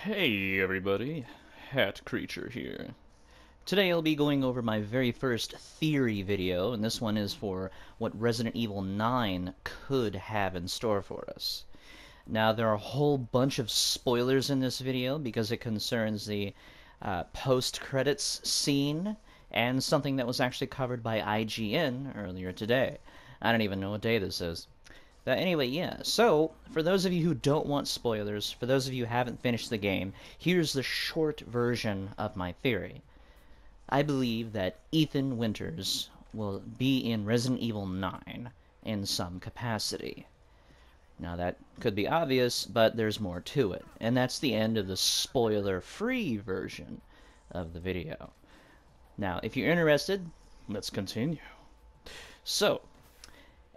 Hey everybody, Hat Creature here. Today I'll be going over my very first theory video, and this one is for what Resident Evil 9 could have in store for us. Now there are a whole bunch of spoilers in this video because it concerns the post-credits scene and something that was actually covered by IGN earlier today. I don't even know what day this is. Anyway, yeah, so, for those of you who don't want spoilers, for those of you who haven't finished the game, here's the short version of my theory. I believe that Ethan Winters will be in Resident Evil 9 in some capacity. Now that could be obvious, but there's more to it, and that's the end of the spoiler-free version of the video. Now, if you're interested, let's continue. So,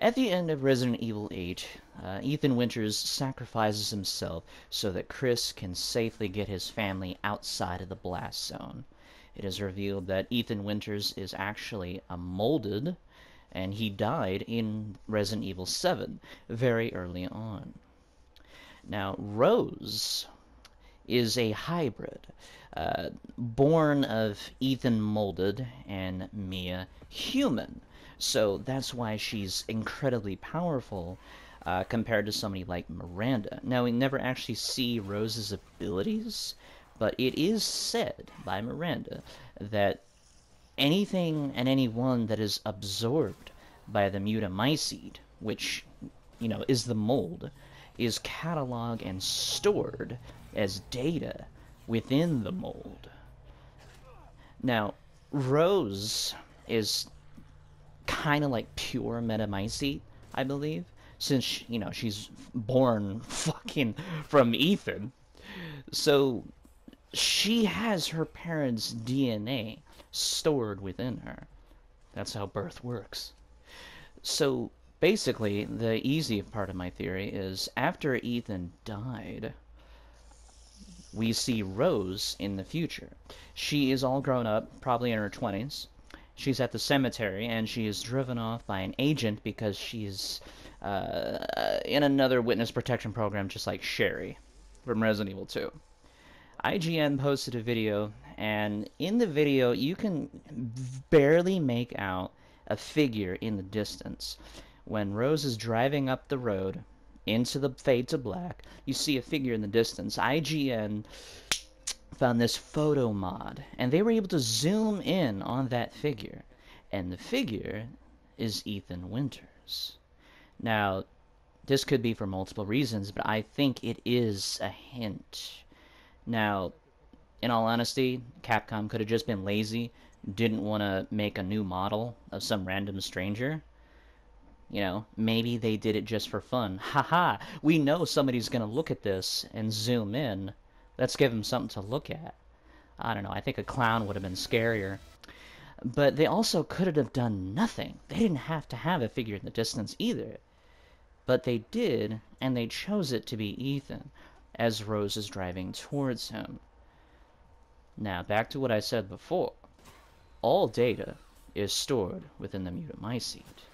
at the end of Resident Evil 8, Ethan Winters sacrifices himself so that Chris can safely get his family outside of the blast zone. It is revealed that Ethan Winters is actually a molded, and he died in Resident Evil 7 very early on. Now, Rose is a hybrid, born of Ethan molded and Mia human. So that's why she's incredibly powerful compared to somebody like Miranda. Now, we never actually see Rose's abilities, but it is said by Miranda that anything and anyone that is absorbed by the mutamycete, which, is the mold, is cataloged and stored as data within the mold. Now, Rose is kind of like pure metamycete, I believe, since she's born fucking from Ethan. So she has her parents' DNA stored within her. That's how birth works. So basically, the easy part of my theory is after Ethan died, we see Rose in the future. She is all grown up, probably in her 20s. She's at the cemetery, and she is driven off by an agent because she's in another witness protection program just like Sherry from Resident Evil 2. IGN posted a video, and in the video you can barely make out a figure in the distance. When Rose is driving up the road into the fade to black, you see a figure in the distance. IGN found this photo mod, and they were able to zoom in on that figure, and the figure is Ethan Winters. Now, this could be for multiple reasons, but I think it is a hint. Now, in all honesty, Capcom could have just been lazy, didn't want to make a new model of some random stranger. Maybe they did it just for fun. Haha, we know somebody's going to look at this and zoom in. Let's give him something to look at. I don't know, I think a clown would have been scarier. But they also could have done nothing. They didn't have to have a figure in the distance either. But they did, and they chose it to be Ethan, as Rose is driving towards him. Now, back to what I said before. All data is stored within the mutamycete.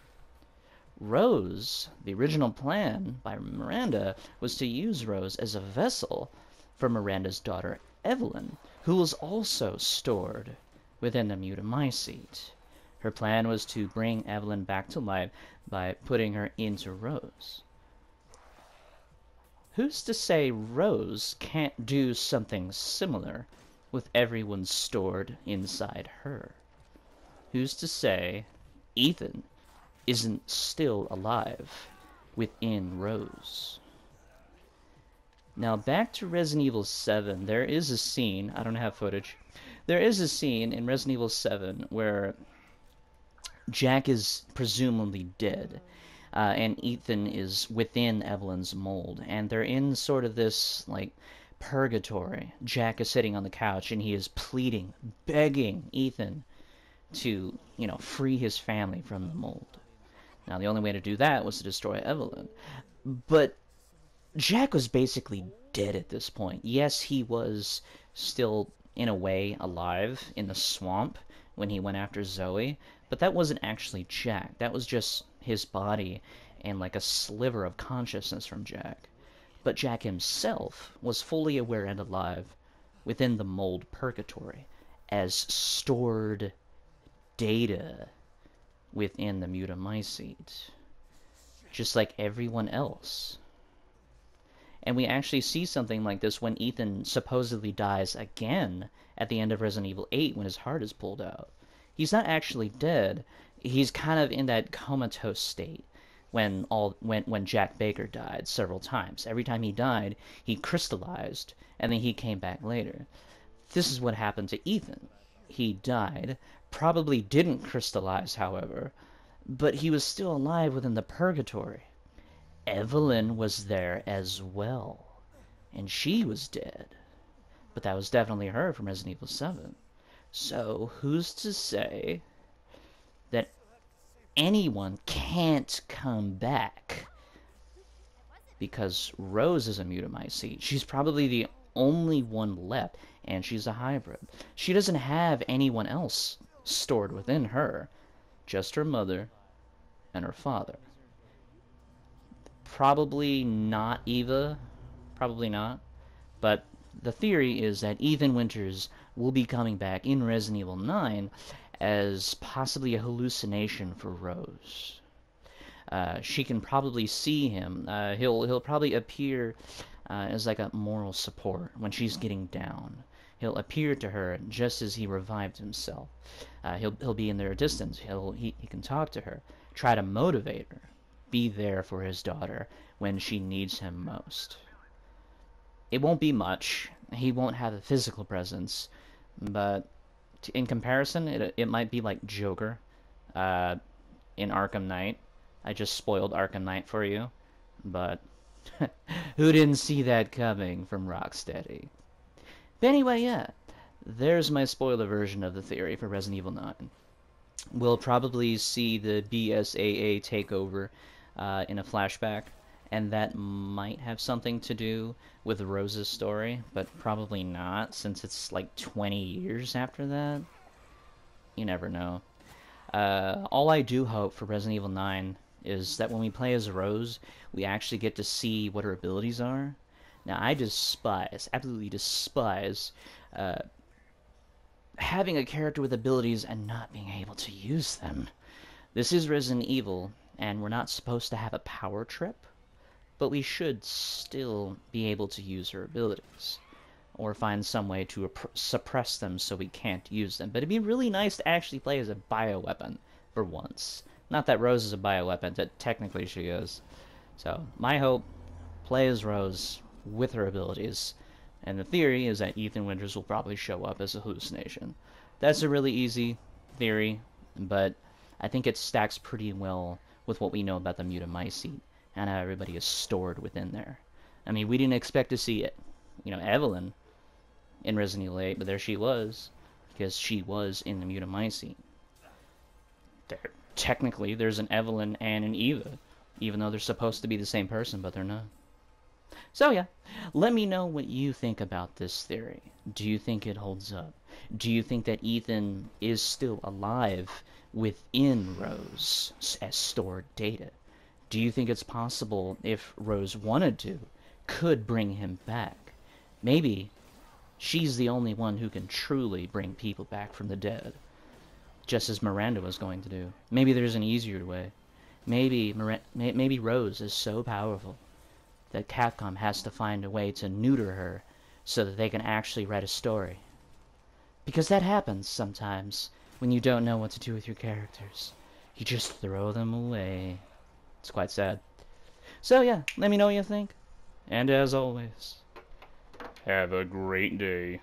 Rose, the original plan by Miranda, was to use Rose as a vessel for Miranda's daughter Evelyn, who was also stored within the mutamycete. Her plan was to bring Evelyn back to life by putting her into Rose. Who's to say Rose can't do something similar with everyone stored inside her? Who's to say Ethan isn't still alive within Rose? Now, back to Resident Evil 7, there is a scene, I don't have footage, there is a scene in Resident Evil 7 where Jack is presumably dead, and Ethan is within Evelyn's mold, and they're in sort of this, purgatory. Jack is sitting on the couch, and he is pleading, begging Ethan to, free his family from the mold. Now, the only way to do that was to destroy Evelyn. But Jack was basically dead at this point. Yes, he was still, in a way, alive in the swamp when he went after Zoe, but that wasn't actually Jack. That was just his body and a sliver of consciousness from Jack. But Jack himself was fully aware and alive within the mold purgatory as stored data within the Mutamycete, just like everyone else. And we actually see something like this when Ethan supposedly dies again at the end of Resident Evil 8 when his heart is pulled out. He's not actually dead. He's kind of in that comatose state when Jack Baker died several times. Every time he died, he crystallized, and then he came back later. This is what happened to Ethan. He died, probably didn't crystallize, however, but he was still alive within the purgatory. Evelyn was there as well, and she was dead. But that was definitely her from Resident Evil 7. So, who's to say that anyone can't come back? Because Rose is a Mutamycete. She's probably the only one left, and she's a hybrid. She doesn't have anyone else stored within her, just her mother and her father. Probably not Eva, probably not, but the theory is that Ethan Winters will be coming back in Resident Evil 9 as possibly a hallucination for Rose. She can probably see him. He'll probably appear as like a moral support when she's getting down. He'll appear to her just as he revived himself. He'll be in their distance. He can talk to her, try to motivate her, be there for his daughter when she needs him most. It won't be much. He won't have a physical presence, but in comparison, it might be like Joker in Arkham Knight. I just spoiled Arkham Knight for you, but who didn't see that coming from Rocksteady? But anyway, yeah, there's my spoiler version of the theory for Resident Evil 9. We'll probably see the BSAA take over in a flashback, and that might have something to do with Rose's story, but probably not, since it's like 20 years after that. You never know. All I do hope for Resident Evil 9 is that when we play as Rose, we actually get to see what her abilities are. Now, I absolutely despise, having a character with abilities and not being able to use them. This is Resident Evil, and we're not supposed to have a power trip, but we should still be able to use her abilities, or find some way to suppress them so we can't use them. But it'd be really nice to actually play as a bioweapon for once. Not that Rose is a bioweapon, that technically she is. So, my hope, play as Rose with her abilities, and the theory is that Ethan Winters will probably show up as a hallucination. That's a really easy theory, but I think it stacks pretty well with what we know about the Mutamycete, and how everybody is stored within there. I mean, we didn't expect to see it. You know, Evelyn in Resident Evil 8, but there she was, because she was in the Mutamycete. Technically, there's an Evelyn and an Eva, even though they're supposed to be the same person, but they're not. So yeah, let me know what you think about this theory. Do you think it holds up? Do you think that Ethan is still alive within Rose as stored data? Do you think it's possible, if Rose wanted to, could bring him back? Maybe she's the only one who can truly bring people back from the dead, just as Miranda was going to do. Maybe there's an easier way. Maybe Rose is so powerful that Capcom has to find a way to neuter her so that they can actually write a story. Because that happens sometimes when you don't know what to do with your characters. You just throw them away. It's quite sad. So yeah, let me know what you think. And as always, have a great day.